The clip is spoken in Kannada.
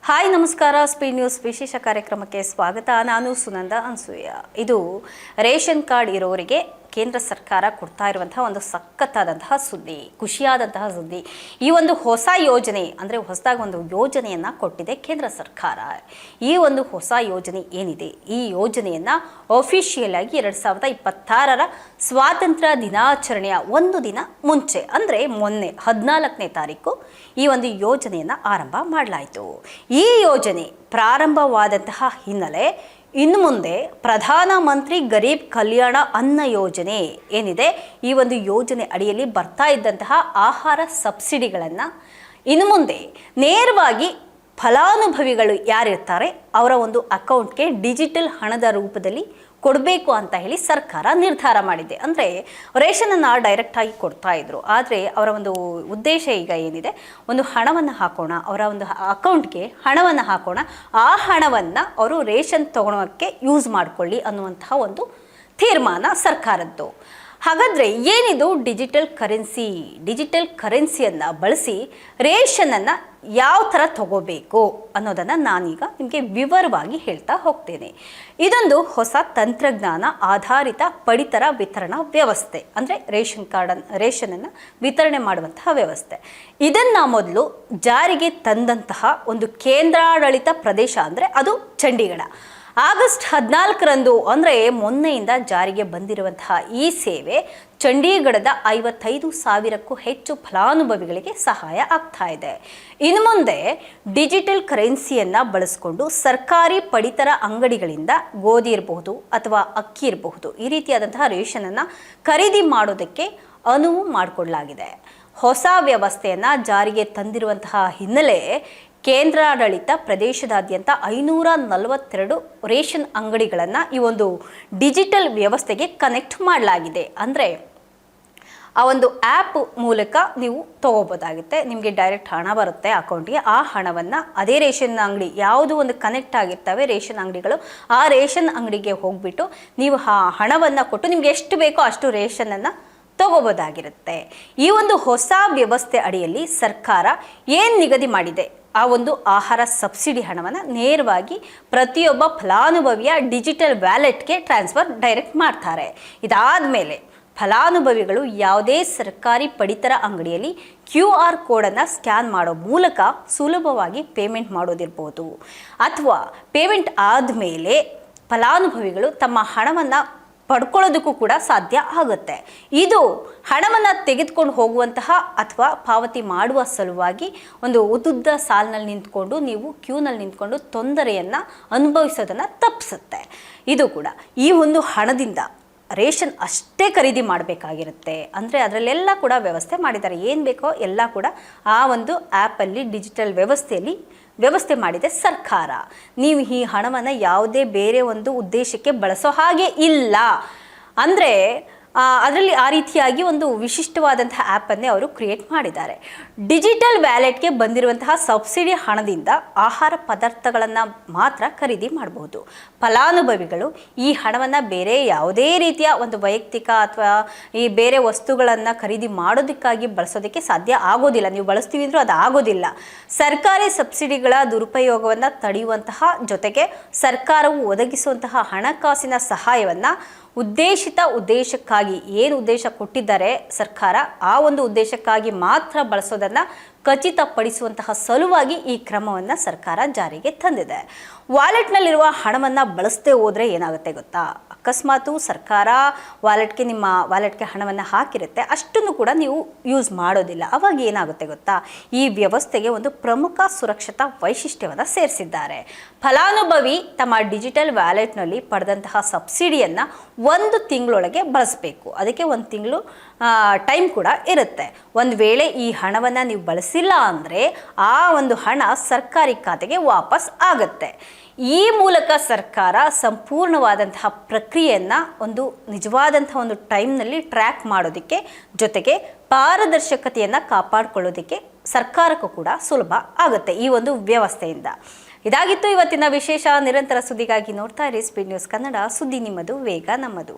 ಹಾಯ್ ನಮಸ್ಕಾರ. ಸ್ಪೀಡ್ ನ್ಯೂಸ್ ವಿಶೇಷ ಕಾರ್ಯಕ್ರಮಕ್ಕೆ ಸ್ವಾಗತ. ನಾನು ಸುನಂದ ಅನ್ಸೂಯ. ಇದು ರೇಷನ್ ಕಾರ್ಡ್ ಇರೋರಿಗೆ ಕೇಂದ್ರ ಸರ್ಕಾರ ಕೊಡ್ತಾ ಇರುವಂತಹ ಒಂದು ಸಖತ್ತಾದಂತಹ ಸುದ್ದಿ, ಖುಷಿಯಾದಂತಹ ಸುದ್ದಿ. ಈ ಒಂದು ಹೊಸ ಯೋಜನೆ ಅಂದರೆ ಹೊಸದಾಗಿ ಒಂದು ಯೋಜನೆಯನ್ನು ಕೊಟ್ಟಿದೆ ಕೇಂದ್ರ ಸರ್ಕಾರ. ಈ ಒಂದು ಹೊಸ ಯೋಜನೆ ಏನಿದೆ, ಈ ಯೋಜನೆಯನ್ನು ಅಫಿಷಿಯಲ್ ಆಗಿ 2026ರ ಸ್ವಾತಂತ್ರ್ಯ ದಿನಾಚರಣೆಯ ಒಂದು ದಿನ ಮುಂಚೆ ಅಂದರೆ ಮೊನ್ನೆ 14ನೇ ತಾರೀಕು ಈ ಒಂದು ಯೋಜನೆಯನ್ನು ಆರಂಭ ಮಾಡಲಾಯಿತು. ಈ ಯೋಜನೆ ಪ್ರಾರಂಭವಾದಂತಹ ಹಿನ್ನೆಲೆ ಇನ್ನು ಮುಂದೆ ಪ್ರಧಾನಮಂತ್ರಿ ಗರೀಬ್ ಕಲ್ಯಾಣ ಅನ್ನ ಯೋಜನೆ ಏನಿದೆ, ಈ ಒಂದು ಯೋಜನೆ ಅಡಿಯಲ್ಲಿ ಬರ್ತಾ ಇದ್ದಂತಹ ಆಹಾರ ಸಬ್ಸಿಡಿಗಳನ್ನು ಇನ್ನು ಮುಂದೆ ನೇರವಾಗಿ ಫಲಾನುಭವಿಗಳು ಯಾರಿರ್ತಾರೆ ಅವರ ಒಂದು ಅಕೌಂಟ್ಗೆ ಡಿಜಿಟಲ್ ಹಣದ ರೂಪದಲ್ಲಿ ಕೊಡಬೇಕು ಅಂತ ಹೇಳಿ ಸರ್ಕಾರ ನಿರ್ಧಾರ ಮಾಡಿದೆ. ಅಂದರೆ ರೇಷನನ್ನು ಡೈರೆಕ್ಟಾಗಿ ಕೊಡ್ತಾ ಇದ್ರು, ಆದರೆ ಅವರ ಒಂದು ಉದ್ದೇಶ ಈಗ ಏನಿದೆ, ಒಂದು ಹಣವನ್ನು ಹಾಕೋಣ, ಅವರ ಒಂದು ಅಕೌಂಟ್ಗೆ ಹಣವನ್ನು ಹಾಕೋಣ, ಆ ಹಣವನ್ನು ಅವರು ರೇಷನ್ ತೊಗೊಳೋಕ್ಕೆ ಯೂಸ್ ಮಾಡಿಕೊಳ್ಳಿ ಅನ್ನುವಂತಹ ಒಂದು ತೀರ್ಮಾನ ಸರ್ಕಾರದ್ದು. ಹಾಗಾದರೆ ಏನಿದು ಡಿಜಿಟಲ್ ಕರೆನ್ಸಿಯನ್ನು ಬಳಸಿ ರೇಷನನ್ನು ಯಾವ ಥರ ತಗೋಬೇಕು ಅನ್ನೋದನ್ನು ನಾನೀಗ ನಿಮಗೆ ವಿವರವಾಗಿ ಹೇಳ್ತಾ ಹೋಗ್ತೇನೆ. ಇದೊಂದು ಹೊಸ ತಂತ್ರಜ್ಞಾನ ಆಧಾರಿತ ಪಡಿತರ ವಿತರಣಾ ವ್ಯವಸ್ಥೆ, ಅಂದರೆ ರೇಷನನ್ನು ವಿತರಣೆ ಮಾಡುವಂತಹ ವ್ಯವಸ್ಥೆ. ಇದನ್ನು ಮೊದಲು ಜಾರಿಗೆ ತಂದಂತಹ ಒಂದು ಕೇಂದ್ರಾಡಳಿತ ಪ್ರದೇಶ ಅಂದರೆ ಅದು ಚಂಡೀಗಢ. ಆಗಸ್ಟ್ 14ರಂದು ಅಂದರೆ ಮೊನ್ನೆಯಿಂದ ಜಾರಿಗೆ ಬಂದಿರುವಂತಹ ಈ ಸೇವೆ ಚಂಡೀಗಢದ 55,000ಕ್ಕೂ ಹೆಚ್ಚು ಫಲಾನುಭವಿಗಳಿಗೆ ಸಹಾಯ ಆಗ್ತಾ ಇದೆ. ಇನ್ನು ಮುಂದೆ ಡಿಜಿಟಲ್ ಕರೆನ್ಸಿಯನ್ನು ಬಳಸಿಕೊಂಡು ಸರ್ಕಾರಿ ಪಡಿತರ ಅಂಗಡಿಗಳಿಂದ ಗೋಧಿ ಇರಬಹುದು ಅಥವಾ ಅಕ್ಕಿ ಇರಬಹುದು, ಈ ರೀತಿಯಾದಂತಹ ರೇಷನನ್ನು ಖರೀದಿ ಮಾಡೋದಕ್ಕೆ ಅನುವು ಮಾಡಿಕೊಡಲಾಗಿದೆ. ಹೊಸ ವ್ಯವಸ್ಥೆಯನ್ನು ಜಾರಿಗೆ ತಂದಿರುವಂತಹ ಹಿನ್ನೆಲೆ ಕೇಂದ್ರಾಡಳಿತ ಪ್ರದೇಶದಾದ್ಯಂತ 542 ರೇಷನ್ ಅಂಗಡಿಗಳನ್ನು ಈ ಒಂದು ಡಿಜಿಟಲ್ ವ್ಯವಸ್ಥೆಗೆ ಕನೆಕ್ಟ್ ಮಾಡಲಾಗಿದೆ. ಅಂದರೆ ಆ ಒಂದು ಆ್ಯಪ್ ಮೂಲಕ ನೀವು ತೊಗೋಬೋದಾಗುತ್ತೆ. ನಿಮಗೆ ಡೈರೆಕ್ಟ್ ಹಣ ಬರುತ್ತೆ ಅಕೌಂಟಿಗೆ. ಆ ಹಣವನ್ನು ಅದೇ ರೇಷನ್ ಅಂಗಡಿ ಯಾವುದು ಒಂದು ಕನೆಕ್ಟ್ ಆಗಿರ್ತವೆ ರೇಷನ್ ಅಂಗಡಿಗಳು, ಆ ರೇಷನ್ ಅಂಗಡಿಗೆ ಹೋಗಿಬಿಟ್ಟು ನೀವು ಹಣವನ್ನು ಕೊಟ್ಟು ನಿಮ್ಗೆ ಎಷ್ಟು ಬೇಕೋ ಅಷ್ಟು ರೇಷನನ್ನು ತಗೋಬೋದಾಗಿರುತ್ತೆ. ಈ ಒಂದು ಹೊಸ ವ್ಯವಸ್ಥೆ ಅಡಿಯಲ್ಲಿ ಸರ್ಕಾರ ಏನು ನಿಗದಿ ಮಾಡಿದೆ, ಆ ಒಂದು ಆಹಾರ ಸಬ್ಸಿಡಿ ಹಣವನ್ನು ನೇರವಾಗಿ ಪ್ರತಿಯೊಬ್ಬ ಫಲಾನುಭವಿಯ ಡಿಜಿಟಲ್ ವ್ಯಾಲೆಟ್ಗೆ ಟ್ರಾನ್ಸ್ಫರ್ ಡೈರೆಕ್ಟ್ ಮಾಡ್ತಾರೆ. ಇದಾದ ಮೇಲೆ ಫಲಾನುಭವಿಗಳು ಯಾವುದೇ ಸರ್ಕಾರಿ ಪಡಿತರ ಅಂಗಡಿಯಲ್ಲಿ QR ಕೋಡನ್ನು ಸ್ಕ್ಯಾನ್ ಮಾಡೋ ಮೂಲಕ ಸುಲಭವಾಗಿ ಪೇಮೆಂಟ್ ಮಾಡೋದಿರ್ಬೋದು, ಅಥವಾ ಪೇಮೆಂಟ್ ಆದಮೇಲೆ ಫಲಾನುಭವಿಗಳು ತಮ್ಮ ಹಣವನ್ನು ಪಡ್ಕೊಳ್ಳೋದಕ್ಕೂ ಕೂಡ ಸಾಧ್ಯ ಆಗುತ್ತೆ. ಇದು ಹಣವನ್ನು ತೆಗೆದುಕೊಂಡು ಹೋಗುವಂತಹ ಅಥವಾ ಪಾವತಿ ಮಾಡುವ ಸಲುವಾಗಿ ಒಂದು ಉದ್ದುದ್ದ ಸಾಲಿನಲ್ಲಿ ನಿಂತ್ಕೊಂಡು ನೀವು ಕ್ಯೂನಲ್ಲಿ ನಿಂತ್ಕೊಂಡು ತೊಂದರೆಯನ್ನು ಅನುಭವಿಸೋದನ್ನು ತಪ್ಪಿಸುತ್ತೆ. ಇದು ಕೂಡ ಈ ಒಂದು ಹಣದಿಂದ ರೇಷನ್ ಅಷ್ಟೇ ಖರೀದಿ ಮಾಡಬೇಕಾಗಿರುತ್ತೆ. ಅಂದರೆ ಅದರಲ್ಲೆಲ್ಲ ಕೂಡ ವ್ಯವಸ್ಥೆ ಮಾಡಿದ್ದಾರೆ, ಏನು ಬೇಕೋ ಎಲ್ಲ ಕೂಡ ಆ ಒಂದು ಆ್ಯಪಲ್ಲಿ ಡಿಜಿಟಲ್ ವ್ಯವಸ್ಥೆ ಮಾಡಿದೆ ಸರ್ಕಾರ. ನೀವು ಈ ಹಣವನ್ನು ಯಾವುದೇ ಬೇರೆ ಒಂದು ಉದ್ದೇಶಕ್ಕೆ ಬಳಸೋ ಹಾಗೆ ಇಲ್ಲ. ಅಂದರೆ ಅದರಲ್ಲಿ ಆ ರೀತಿಯಾಗಿ ಒಂದು ವಿಶಿಷ್ಟವಾದಂತಹ ಆ್ಯಪನ್ನೇ ಅವರು ಕ್ರಿಯೇಟ್ ಮಾಡಿದ್ದಾರೆ. ಡಿಜಿಟಲ್ ವ್ಯಾಲೆಟ್ಗೆ ಬಂದಿರುವಂತಹ ಸಬ್ಸಿಡಿ ಹಣದಿಂದ ಆಹಾರ ಪದಾರ್ಥಗಳನ್ನು ಮಾತ್ರ ಖರೀದಿ ಮಾಡಬಹುದು. ಫಲಾನುಭವಿಗಳು ಈ ಹಣವನ್ನು ಬೇರೆ ಯಾವುದೇ ರೀತಿಯ ಒಂದು ವೈಯಕ್ತಿಕ ಅಥವಾ ಈ ಬೇರೆ ವಸ್ತುಗಳನ್ನು ಖರೀದಿ ಮಾಡೋದಕ್ಕಾಗಿ ಬಳಸೋದಕ್ಕೆ ಸಾಧ್ಯ ಆಗೋದಿಲ್ಲ. ನೀವು ಬಳಸ್ತೀವಿ ಅಂದರೂ ಅದು ಆಗೋದಿಲ್ಲ. ಸರ್ಕಾರಿ ಸಬ್ಸಿಡಿಗಳ ದುರುಪಯೋಗವನ್ನು ತಡೆಯುವಂತಹ ಜೊತೆಗೆ ಸರ್ಕಾರವು ಒದಗಿಸುವಂತಹ ಹಣಕಾಸಿನ ಸಹಾಯವನ್ನು ಉದ್ದೇಶಕ್ಕಾಗಿ ಏನು ಉದ್ದೇಶ ಕೊಟ್ಟಿದ್ದಾರೆ ಸರ್ಕಾರ, ಆ ಒಂದು ಉದ್ದೇಶಕ್ಕಾಗಿ ಮಾತ್ರ ಬಳಸೋದನ್ನು ಖಚಿತಪಡಿಸುವಂತಹ ಸಲುವಾಗಿ ಈ ಕ್ರಮವನ್ನು ಸರ್ಕಾರ ಜಾರಿಗೆ ತಂದಿದೆ. ವಾಲೆಟ್ನಲ್ಲಿರುವ ಹಣವನ್ನು ಬಳಸದೆ ಹೋದರೆ ಏನಾಗುತ್ತೆ ಗೊತ್ತಾ? ಅಕಸ್ಮಾತು ಸರ್ಕಾರ ನಿಮ್ಮ ವಾಲೆಟ್ಗೆ ಹಣವನ್ನು ಹಾಕಿರುತ್ತೆ, ಅಷ್ಟನ್ನು ಕೂಡ ನೀವು ಯೂಸ್ ಮಾಡೋದಿಲ್ಲ. ಅವಾಗ ಏನಾಗುತ್ತೆ ಗೊತ್ತಾ? ಈ ವ್ಯವಸ್ಥೆಗೆ ಒಂದು ಪ್ರಮುಖ ಸುರಕ್ಷತಾ ವೈಶಿಷ್ಟ್ಯವನ್ನು ಸೇರಿಸಿದ್ದಾರೆ. ಫಲಾನುಭವಿ ತಮ್ಮ ಡಿಜಿಟಲ್ ವ್ಯಾಲೆಟ್ನಲ್ಲಿ ಪಡೆದಂತಹ ಸಬ್ಸಿಡಿಯನ್ನು 1 ತಿಂಗಳೊಳಗೆ ಬಳಸಬೇಕು. ಅದಕ್ಕೆ 1 ತಿಂಗಳು ಟೈಮ್ ಕೂಡ ಇರುತ್ತೆ. ಒಂದು ವೇಳೆ ಈ ಹಣವನ್ನು ನೀವು ಬಳಸಿಲ್ಲ ಅಂದರೆ ಆ ಒಂದು ಹಣ ಸರ್ಕಾರಿ ಖಾತೆಗೆ ವಾಪಸ್ ಆಗುತ್ತೆ. ಈ ಮೂಲಕ ಸರ್ಕಾರ ಸಂಪೂರ್ಣವಾದಂತಹ ಪ್ರಕ್ರಿಯೆಯನ್ನು ಒಂದು ನಿಜವಾದಂಥ ಒಂದು ಟೈಮ್ನಲ್ಲಿ ಟ್ರ್ಯಾಕ್ ಮಾಡೋದಕ್ಕೆ ಜೊತೆಗೆ ಪಾರದರ್ಶಕತೆಯನ್ನು ಕಾಪಾಡಿಕೊಳ್ಳೋದಕ್ಕೆ ಸರ್ಕಾರಕ್ಕೂ ಕೂಡ ಸುಲಭ ಆಗುತ್ತೆ ಈ ಒಂದು ವ್ಯವಸ್ಥೆಯಿಂದ. ಇದಾಗಿತ್ತು ಇವತ್ತಿನ ವಿಶೇಷ. ನಿರಂತರ ಸುದ್ದಿಗಾಗಿ ನೋಡ್ತಾ ಇರಿ ಸ್ಪೀಡ್ ನ್ಯೂಸ್ ಕನ್ನಡ. ಸುದ್ದಿ ನಿಮ್ಮದು, ವೇಗ ನಮ್ಮದು.